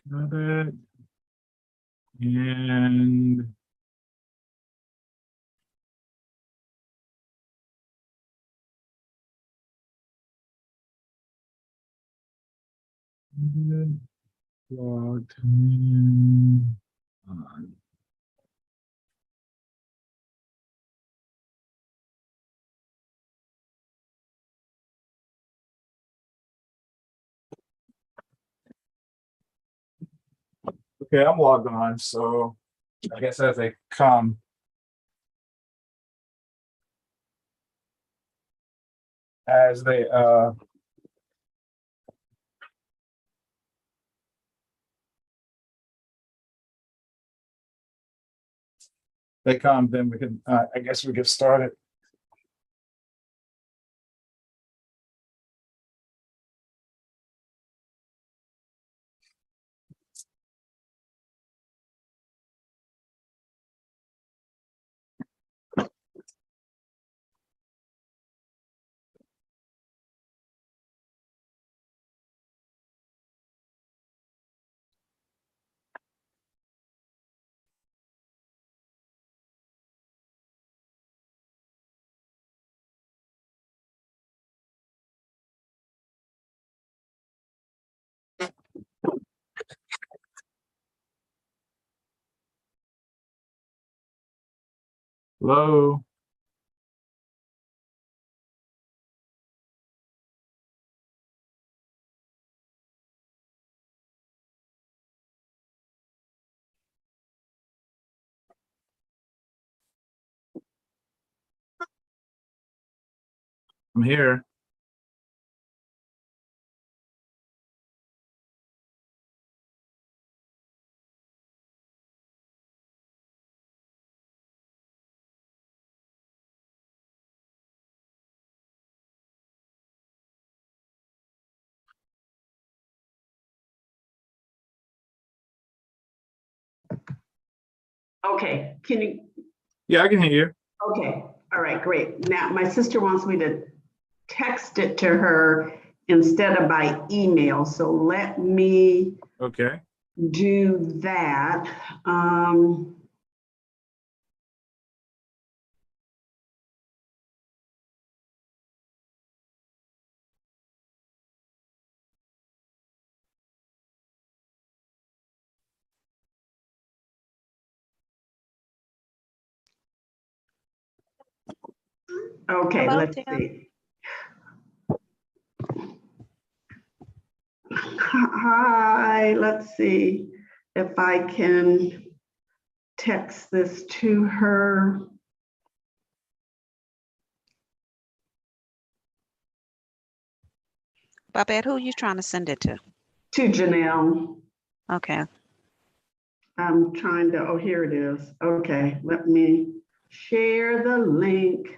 Got it. And logged in. Okay, I'm logged on, so I guess as they come. As they come, then we can I guess we get started. Hello. I'm here. Okay, can you? Yeah, I can hear you. Okay, all right, great. Now, my sister wants me to text it to her instead of by email, so let me Okay. do that. Okay, Hello, let's Tim. see. Hi, let's see if I can text this to her. Babette, who are you trying to send it to? To Janelle. Okay. I'm trying to, oh, here it is. Okay, let me share the link.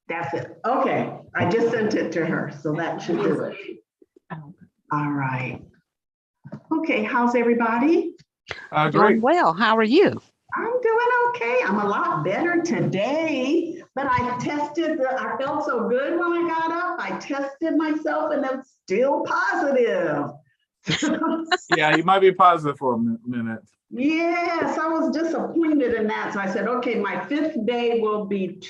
That's it. Okay, I just sent it to her, so that should do it. All right. Okay, how's everybody? Great. Doing well. How are you? I'm doing okay. I'm a lot better today, but I felt so good when I got up. I tested myself and I'm still positive. Yeah, you might be positive for a minute. Yes, I was disappointed in that. So I said, okay, my fifth day will be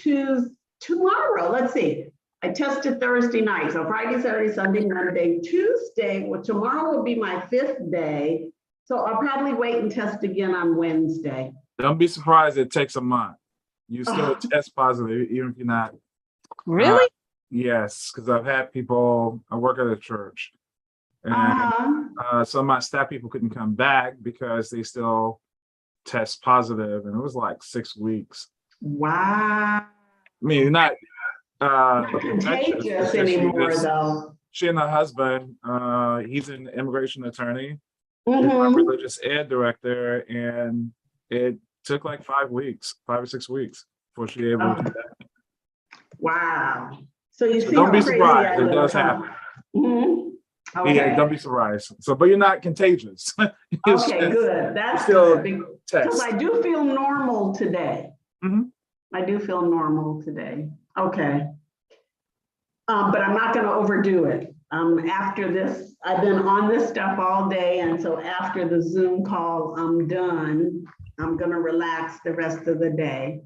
tomorrow. Let's see. I tested Thursday night. So Friday, Saturday, Sunday, Monday, Tuesday. Well, tomorrow will be my fifth day. So I'll probably wait and test again on Wednesday. Don't be surprised it takes a month. You still test positive, even if you're not. Really? Yes, because I've had people, I work at a church. And some of my staff people couldn't come back because they still test positive, and it was like 6 weeks. Wow. I mean, not contagious anymore, though. She and her husband, he's an immigration attorney, Mm-hmm. is my religious ed director, and it took like 5 or 6 weeks before she was able to do that. Wow. So you see, don't be surprised. It does happen. Mm-hmm. Okay. Yeah, don't be surprised. So, but you're not contagious. Okay, good. That's good. Because I do feel normal today. Mm-hmm. I do feel normal today. Okay. But I'm not going to overdo it. After this, I've been on this stuff all day, and so after the Zoom call, I'm done. I'm gonna relax the rest of the day.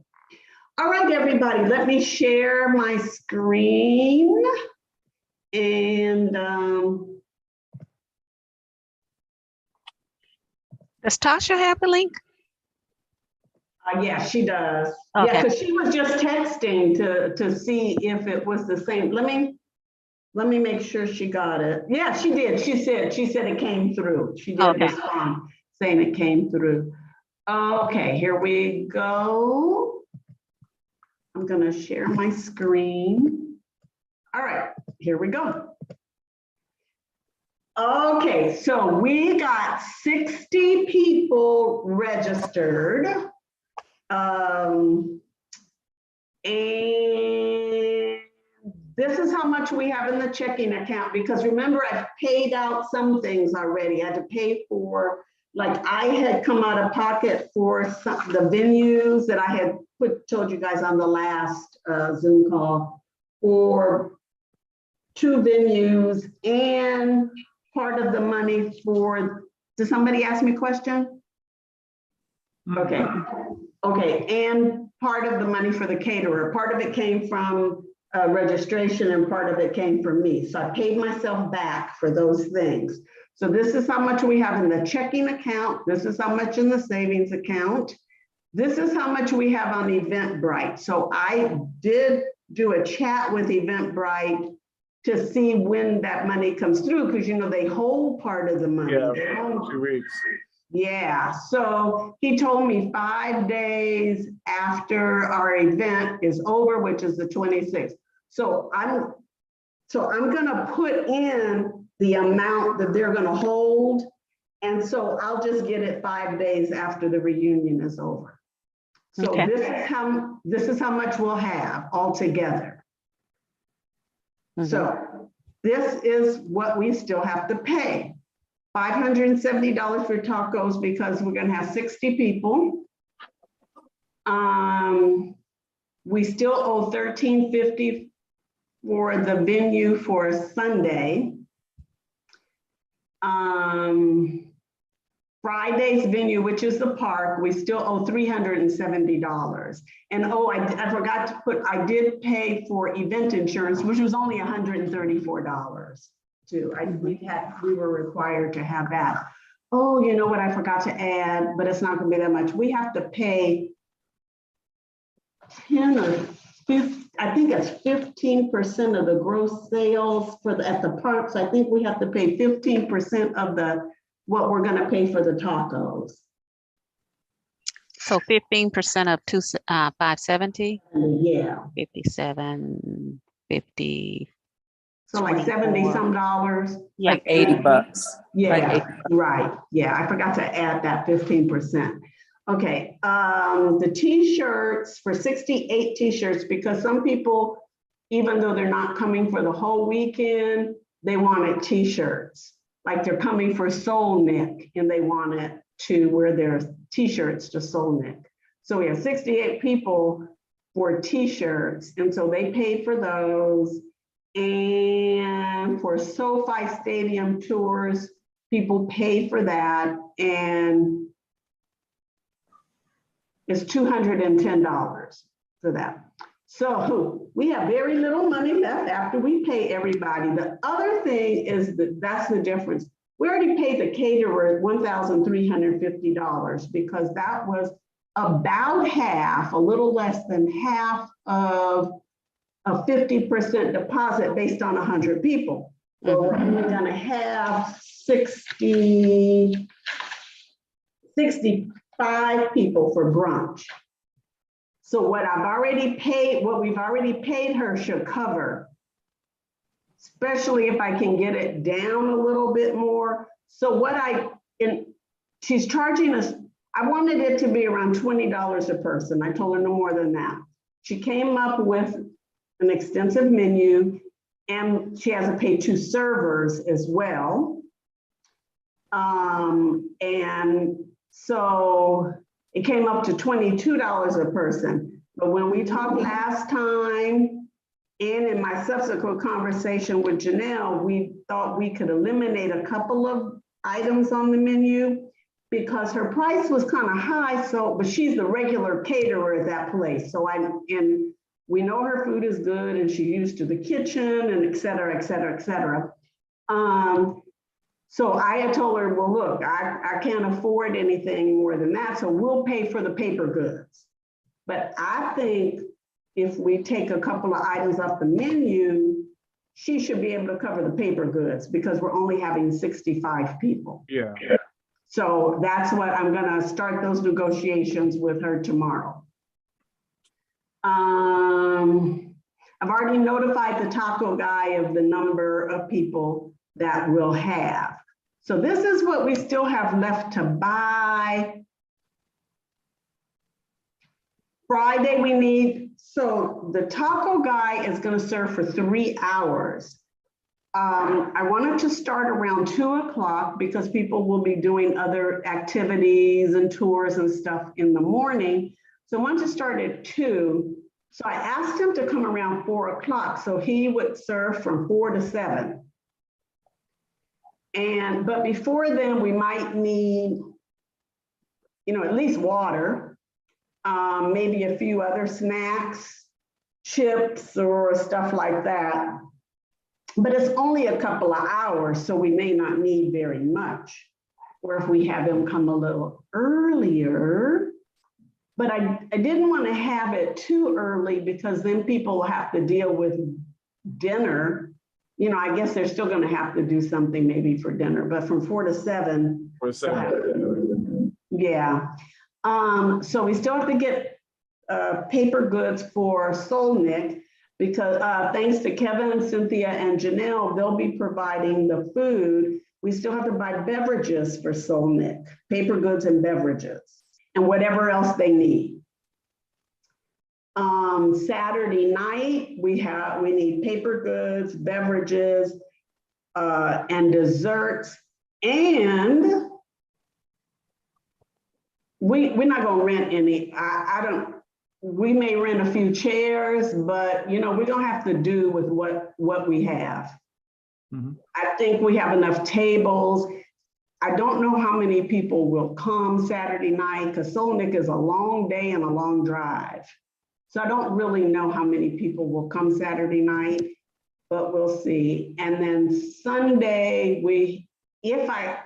All right, everybody, let me share my screen. And Does Tasha have the link? yeah, she does. Okay. Yeah, because she was just texting to see if it was the same. Let me make sure she got it. Yeah, she did. She said it came through. She did Okay. respond saying it came through. Okay, here we go. I'm gonna share my screen. All right, here we go. Okay, so we got 60 people registered. And this is how much we have in the checking account, because remember, I've paid out some things already. I had to pay for, like, I had come out of pocket for the venues that I had told you guys on the last Zoom call, for 2 venues, and part of the money for, did somebody ask me a question? Okay. Okay, and part of the money for the caterer. Part of it came from registration and part of it came from me. So I paid myself back for those things. So this is how much we have in the checking account. This is how much in the savings account. This is how much we have on Eventbrite. So I did do a chat with Eventbrite to see when that money comes through, because you know they hold part of the money. Yeah, 2 weeks. Yeah, so he told me 5 days after our event is over, which is the 26th. So I'm gonna put in the amount that they're gonna hold. And so I'll just get it 5 days after the reunion is over. So Okay. this is how much we'll have altogether. So this is what we still have to pay. $570 for tacos because we're gonna have 60 people. We still owe $13.50 for the venue for Sunday. Friday's venue, which is the park, we still owe $370. And oh, I forgot to put, I did pay for event insurance, which was only $134 too. We were required to have that. Oh, you know what I forgot to add, but it's not gonna be that much. We have to pay 10 or 15, I think it's 15% of the gross sales at the parks. I think we have to pay 15% of what we're gonna pay for the tacos. So 15% of 570, Yeah, 57, 50. so like 70 some dollars. Yeah. Like $80. Yeah, Like right. Yeah, I forgot to add that 15%. Okay, the t-shirts, for 68 t-shirts, because some people, even though they're not coming for the whole weekend, they wanted t-shirts. Like they're coming for Soul Nick and they wanted to wear their t-shirts to Soul Nick. So we have 68 people for t-shirts, and so they paid for those. And for SoFi Stadium tours, people pay for that, and it's $210 for that. So we have very little money left after we pay everybody. The other thing is that's the difference. We already paid the caterer $1,350 because that was about half, a little less than half of a 50% deposit based on 100 people. So we're only gonna have 65 people for brunch. So what we've already paid her should cover, especially if I can get it down a little bit more. So she's charging us, I wanted it to be around $20 a person. I told her no more than that. She came up with an extensive menu, and she has to pay 2 servers as well. And so it came up to $22 a person. But when we talked last time, And in my subsequent conversation with Janelle, we thought we could eliminate a couple of items on the menu because her price was kind of high. So, but she's the regular caterer at that place. So and we know her food is good and she's used to the kitchen and et cetera, et cetera, et cetera. So I had told her, well, look, I can't afford anything more than that. So we'll pay for the paper goods. But I think if we take a couple of items off the menu, she should be able to cover the paper goods because we're only having 65 people. Yeah. So that's what I'm gonna start those negotiations with her tomorrow. I've already notified the taco guy of the number of people that we'll have. So this is what we still have left to buy. Friday we need, so the taco guy is gonna serve for 3 hours. I wanted to start around 2 o'clock because people will be doing other activities and tours and stuff in the morning. So I wanted to start at 2. So I asked him to come around 4 o'clock. So he would serve from 4 to 7. But before then we might need, at least water, maybe a few other snacks, chips or stuff like that. But it's only a couple of hours, so we may not need very much. Or if we have them come a little earlier. But I didn't want to have it too early because then people will have to deal with dinner. I guess they're still going to have to do something maybe for dinner, but from 4 to 7. Yeah. So we still have to get paper goods for Solnick because thanks to Kevin and Cynthia and Janelle, they'll be providing the food. We still have to buy beverages for Solnick, paper goods and beverages, and whatever else they need. Saturday night, we need paper goods, beverages, and desserts, and we're not gonna rent any, we may rent a few chairs, but we're gonna have to do with what we have. Mm-hmm. I think we have enough tables. I don't know how many people will come Saturday night because Solnick is a long day and a long drive. So I don't really know how many people will come Saturday night, but we'll see. And then Sunday, I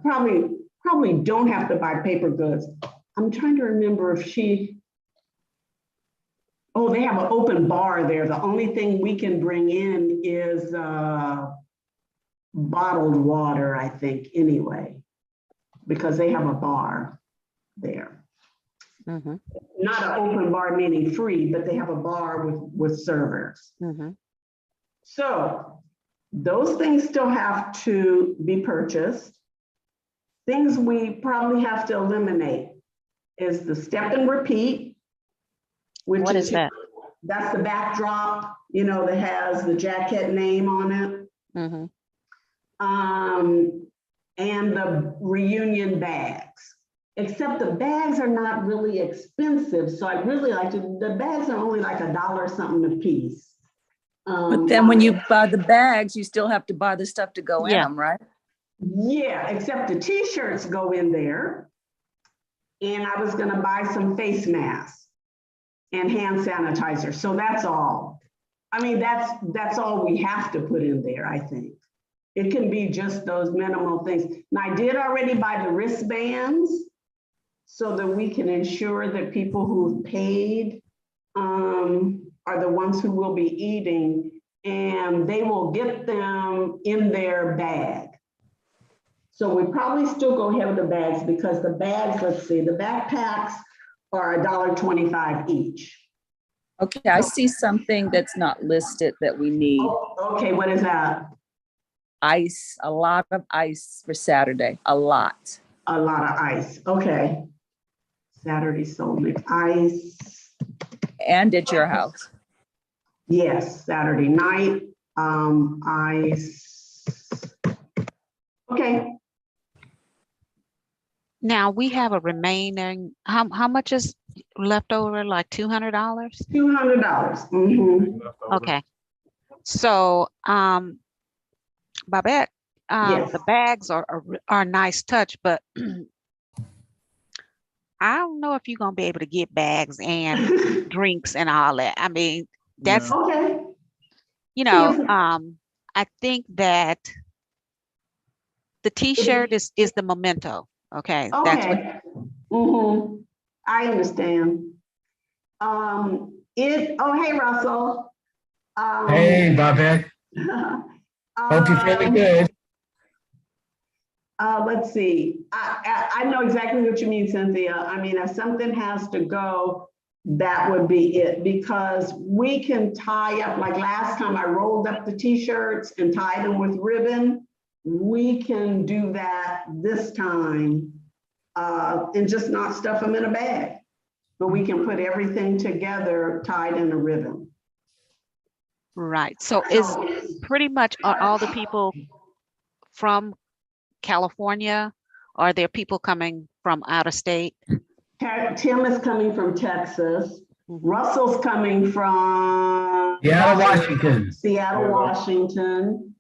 probably don't have to buy paper goods. I'm trying to remember if they have an open bar there. The only thing we can bring in is bottled water, I think, anyway, because they have a bar there. Mm-hmm. Not an open bar meaning free, but they have a bar with servers. Mm-hmm. So those things still have to be purchased. Things we probably have to eliminate is the step and repeat. What is that? That's the backdrop, that has the Jacquet name on it. Mm-hmm. And the reunion bags. Except the bags are not really expensive. So I really like the bags are only like $1 something a piece. But then when you buy the bags, you still have to buy the stuff to go in them, right? Yeah, except the t-shirts go in there. And I was gonna buy some face masks and hand sanitizer. So that's all. I mean, that's all we have to put in there, I think. It can be just those minimal things. And I did already buy the wristbands so that we can ensure that people who've paid are the ones who will be eating, and they will get them in their bag. So we probably still go ahead with the bags because the bags, let's see, the backpacks are $1.25 each. Okay, I see something that's not listed that we need. Oh, okay, what is that? Ice, a lot of ice for Saturday, a lot. A lot of ice, okay. Saturday Solnick ice. And at your house. Yes, Saturday night, ice. Okay. Now we have a remaining, how much is left over? Like $200? $200. Mhm. Okay. So, Babette, Yes. the bags are a nice touch, but I don't know if you're gonna be able to get bags and drinks and all that. I mean, that's, No. Okay. you See, know, if- I think that the T-shirt is the memento. Okay, that's what. Okay. Mm-hmm. I understand. Oh, hey, Russell. Hey, Babette. Hope you're feeling good. Let's see. I know exactly what you mean, Cynthia. I mean, if something has to go, that would be it, because we can tie up, like last time I rolled up the T-shirts and tied them with ribbon. We can do that this time and just not stuff them in a bag. But we can put everything together tied in a ribbon. Right. So is pretty much all the people from California, or are there people coming from out of state? Tim is coming from Texas. Mhm. Russell's coming from Seattle, Washington. Seattle, Washington.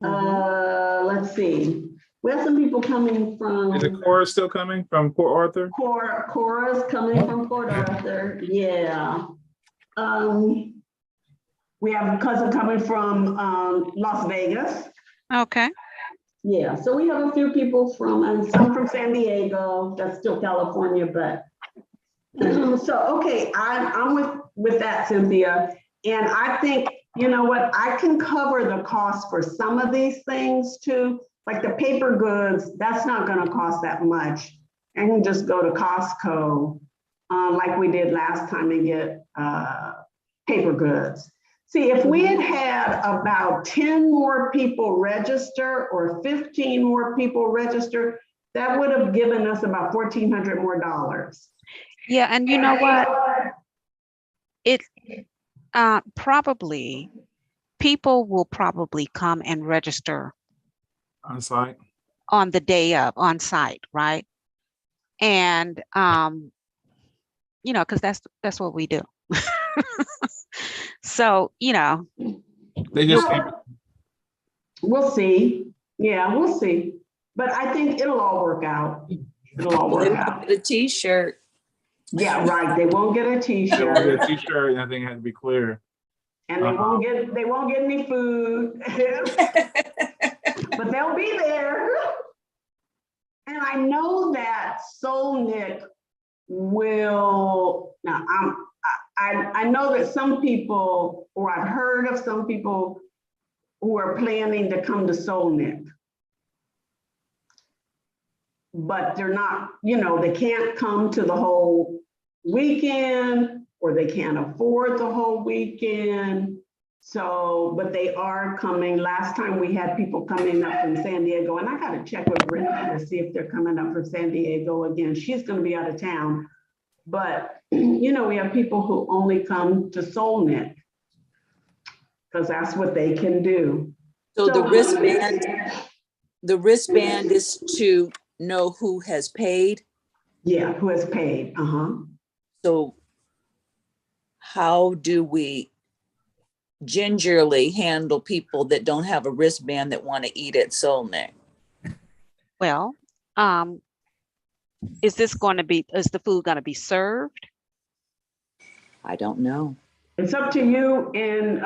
Let's see. We have some people coming from. Is the Cora still coming from Port Arthur? Cora's coming from Port Arthur. Yeah. We have a cousin coming from Las Vegas. Okay. Yeah, so we have a few people from, and some from San Diego. That's still California, but so okay, I'm with that, Cynthia, and I think, you know what, I can cover the cost for some of these things too. Like the paper goods, that's not going to cost that much. I can just go to Costco, like we did last time, and get paper goods. See, if we had had about 10 more people register or 15 more people register, that would have given us about $1,400 more dollars. Yeah, and you know what? It probably people will probably come and register On site? on the day of on site, right? And you know, because that's what we do. So, you know, They just came. We'll see. Yeah, we'll see. But I think it'll all work out. It'll all Well, they work won't out. get a T-shirt. Yeah, right. They won't get a They won't T-shirt, get a T-shirt, and I think it had to be clear. and they won't get any food, but they'll be there. And I know that Solnick will. Now, I know that some people, or I've heard of some people who are planning to come to Solnick, but they're not, you know, they can't come to the whole weekend, or they can't afford the whole weekend. So, but they are coming. Last time we had people coming up from San Diego, and I got to check with Brenda to see if they're coming up from San Diego again. She's going to be out of town. But, you know, we have people who only come to Solnick because that's what they can do. So the wristband is to know who has paid. Yeah, who has paid. So how do we gingerly handle people that don't have a wristband that want to eat at Solnick? well, is the food going to be served? I don't know. It's up to you and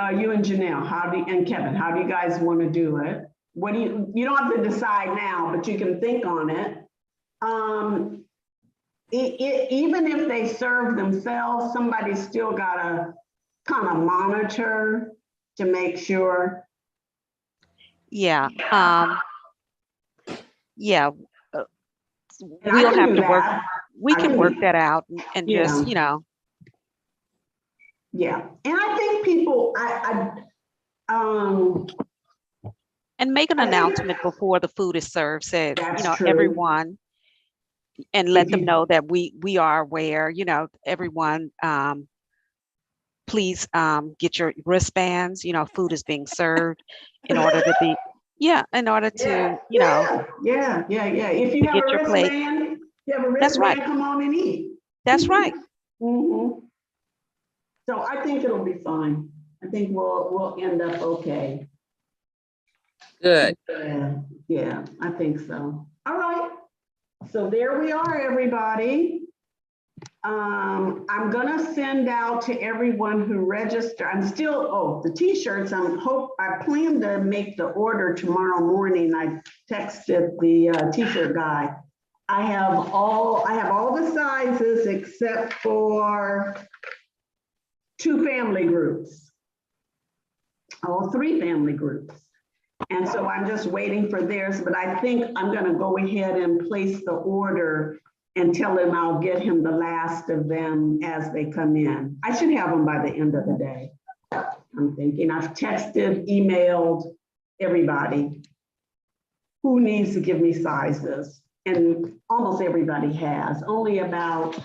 Janelle. And Kevin, how do you guys want to do it? What do you don't have to decide now, but you can think on it. Even if they serve themselves, somebody's still got to kind of monitor to make sure. Yeah. Yeah. And We'll I can have do to work. that. We I can can- work that out and Yeah. just, you know. Yeah, and I think people, And make an announcement before the food is served, said, you That's know, true. everyone, and let If them you- know that we are aware, you know, everyone, please get your wristbands, you know, food is being served in order to be, in order to, you know, Yeah. If you to have get a your plate. wristband, You have a That's wristband, right. come on and eat. That's right. Mhm. So I think it'll be fine. I think we'll end up okay. Good. Yeah, I think so. All right. So there we are, everybody. I'm gonna send out to everyone who registered. I'm still, the t-shirts, I plan to make the order tomorrow morning. I texted the t-shirt guy. I have all the sizes except for 2 family groups. All 3 family groups. And so I'm just waiting for theirs, but I think I'm gonna go ahead and place the order and tell him I'll get him the last of them as they come in. I should have them by the end of the day. I'm thinking. I've texted, emailed everybody who needs to give me sizes. And almost everybody has. Only about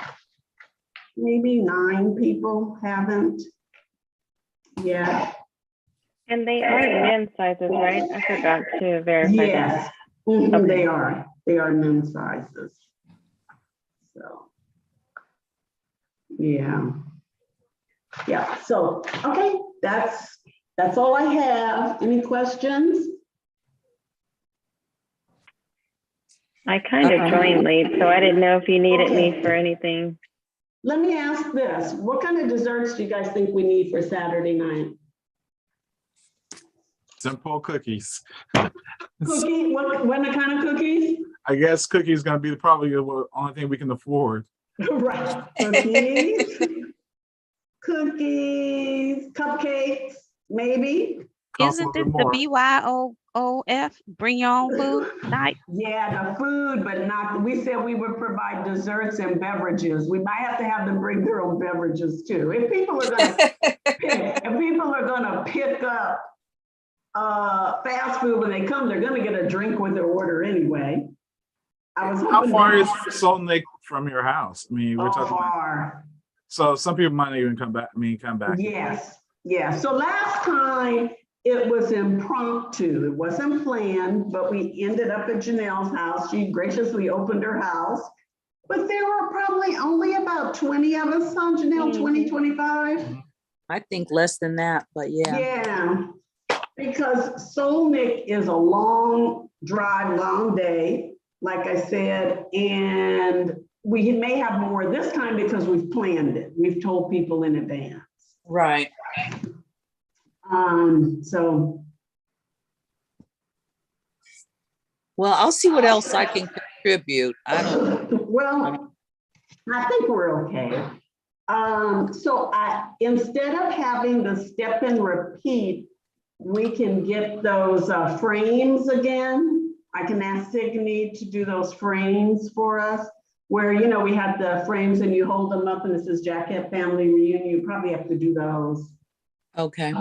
maybe 9 people haven't yet. And they are men's sizes, right? I forgot to verify Yes, that. mhm, they are. They are men's sizes. So, yeah. Yeah, so, okay, that's all I have. Any questions? I kind of joined late, so I didn't know if you needed me for anything. Let me ask this. What kind of desserts do you guys think we need for Saturday night? Simple cookies. Cookie, what kind of cookies? I guess cookies gonna be probably the only thing we can afford. Right, cookies, cookies, cupcakes, maybe. Costs a Isn't little this bit the more. BYOF, bring your own food night? Yeah, the food, but not, we said we would provide desserts and beverages. We might have to have them bring their own beverages too. If people are gonna pick up fast food when they come, they're gonna get a drink with their order anyway. I was How hoping far they- is Salt Lake from your house? I mean, we're talking. far. So some people might not even come back. Come back. Yes, yeah. So last time it was impromptu. It wasn't planned, but we ended up at Janelle's house. She graciously opened her house. But there were probably only about 20 of us on Janelle, 20, 25. I think less than that, but yeah. Yeah, because Solnick is a long drive, long day, like I said, and we may have more this time because we've planned it. We've told people in advance. Right. So. Well, I'll see what else I can contribute. I don't, Well, I think we're okay. So instead of having the step and repeat, we can get those frames again. I can ask Signe to do those frames for us, where, you know, we have the frames and you hold them up and it says Jacquet Family Reunion. You probably have to do those. okay.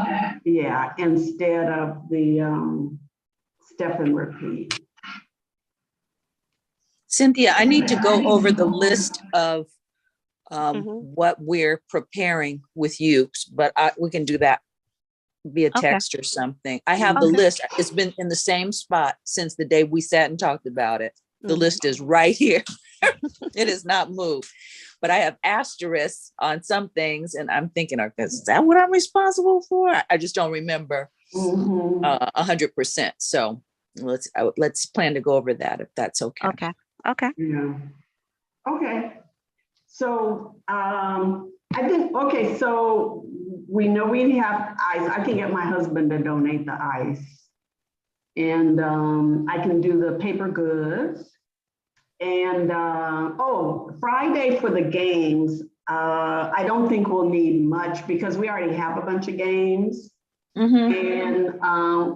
Yeah, instead of the step and repeat. Cynthia, I need to go over the list of Mhm. what we're preparing with you, but we can do that via Okay. text or something. I have the Okay. list. It's been in the same spot since the day we sat and talked about it. The Mhm. list is right here. It has not moved. But I have asterisks on some things and I'm thinking, is that what I'm responsible for? I just don't remember Mhm. 100%. So let's plan to go over that if that's okay. Okay, okay. Yeah. Okay. So I think, okay, so we know we have ice. I can get my husband to donate the ice. And I can do the paper goods. And Friday for the games, I don't think we'll need much because we already have a bunch of games. Mhm. And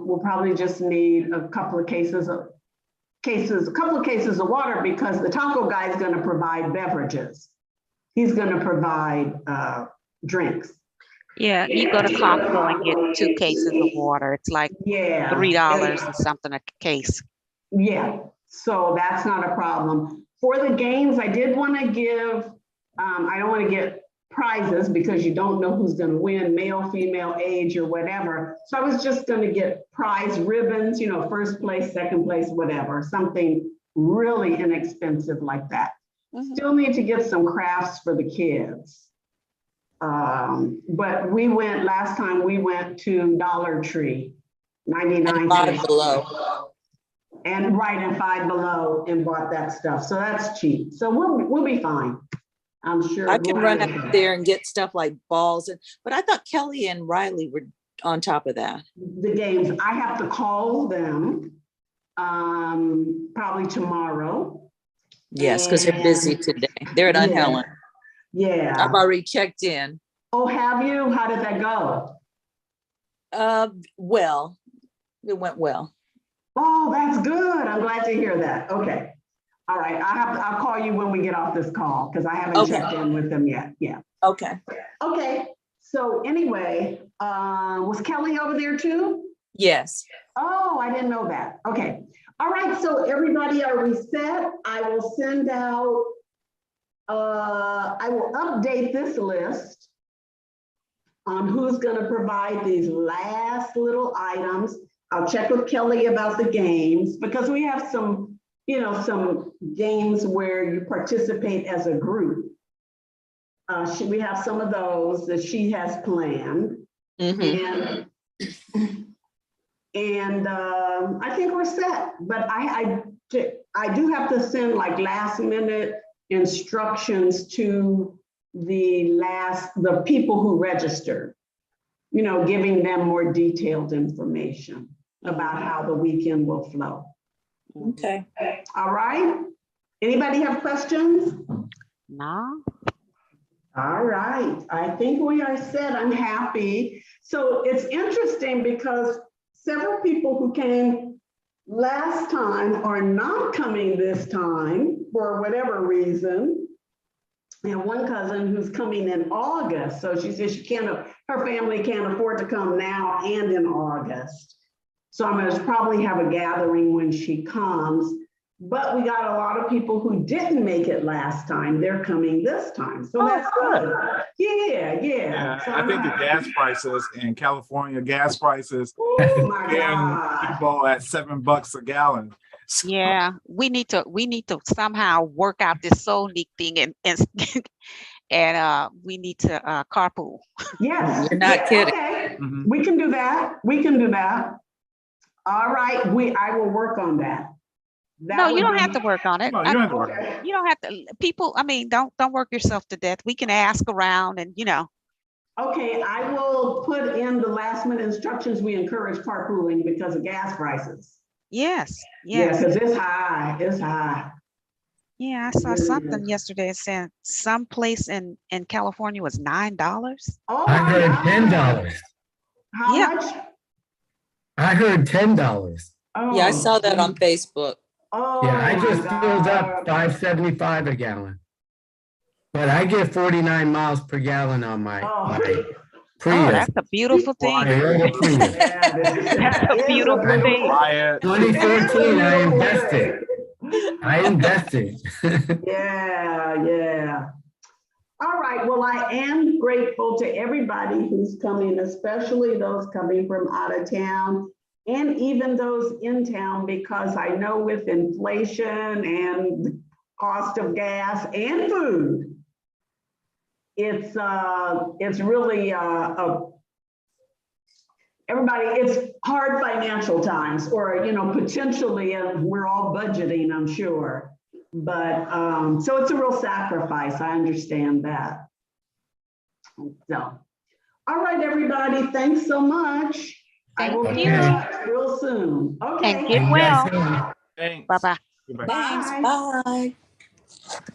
we'll probably just need a couple of cases of water because the taco guy is going to provide beverages. He's going to provide drinks. Yeah, you go to Costco and get 2 cases of water. It's like Yeah. $3 or something a case. Yeah, so that's not a problem. For the games, I did want to give, I don't want to get prizes because you don't know who's going to win, male, female, age, or whatever. So I was just going to get prize ribbons, you know, first place, second place, whatever, something really inexpensive like that. Mhm. Still need to get some crafts for the kids. But last time we went to Dollar Tree, 99 Five cents. Below. And right in Five Below and bought that stuff. So that's cheap. So we'll be fine. I'm sure. I can we'll run be out okay. there and get stuff like balls, but I thought Kelly and Riley were on top of that. The games, I have to call them probably tomorrow. Yes, because they're busy And- today. They're at Unhelen. Yeah. I've already checked in. Oh, have you? How did that go? Well, it went well. Oh, that's good. I'm glad to hear that. Okay. All right. I'll call you when we get off this call because I haven't Okay. checked in with them yet. Yeah. Okay. Okay. So anyway, was Kelly over there too? Yes. Oh, I didn't know that. Okay. All right. So everybody, are we set? I will send out, I will update this list on who's going to provide these last little items. I'll check with Kelly about the games because we have some, some games where you participate as a group. We have some of those that she has planned. Mhm. And I think we're set, but I do have to send like last minute instructions to the people who registered, giving them more detailed information about how the weekend will flow. Okay. All right. Anybody have questions? No. All right. I think we are set. I'm happy. So it's interesting because several people who came last time are not coming this time for whatever reason. And one cousin who's coming in August. So she says her family can't afford to come now and in August. So I'm going to probably have a gathering when she comes. But we got a lot of people who didn't make it last time. They're coming this time. So that's good. Yeah. So I think the gas prices in California, oh my God. people at $7 a gallon. So, Yeah, we need to somehow work out this soul leak thing and we need to carpool. Yes. You're not kidding. Okay. mhm. We can do that. All right. I will work on that. No, you don't have to work on it. No, you don't have to work. Okay. You don't have to. People, I mean, don't work yourself to death. We can ask around and Okay, I will put in the last minute instructions. We encourage carpooling because of gas prices. Yes. Yeah, because it's high. Yeah, I saw Really something is. yesterday saying some place in California was $9. Oh, I my heard God. $10. How Yeah. much? I heard $10. Oh, Yeah, I saw that on Facebook. Oh, Yeah, I my just filled up God. $5.75 a gallon. But I get 49 miles per gallon on my Oh. Prius. Oh, that's a beautiful thing. Toyota Prius. Yeah, That's a beautiful thing. Riot. 2014, I invested. Yeah. All right, well, I am grateful to everybody who's coming, especially those coming from out of town and even those in town, because I know with inflation and the cost of gas and food, it's really everybody, it's hard financial times, or potentially, and we're all budgeting, I'm sure. But so it's a real sacrifice. I understand that. So, all right, everybody, thanks so much. I will be in touch real soon. Okay. And get well. Thanks. Bye-bye. Goodbye. Thanks. Bye. Bye.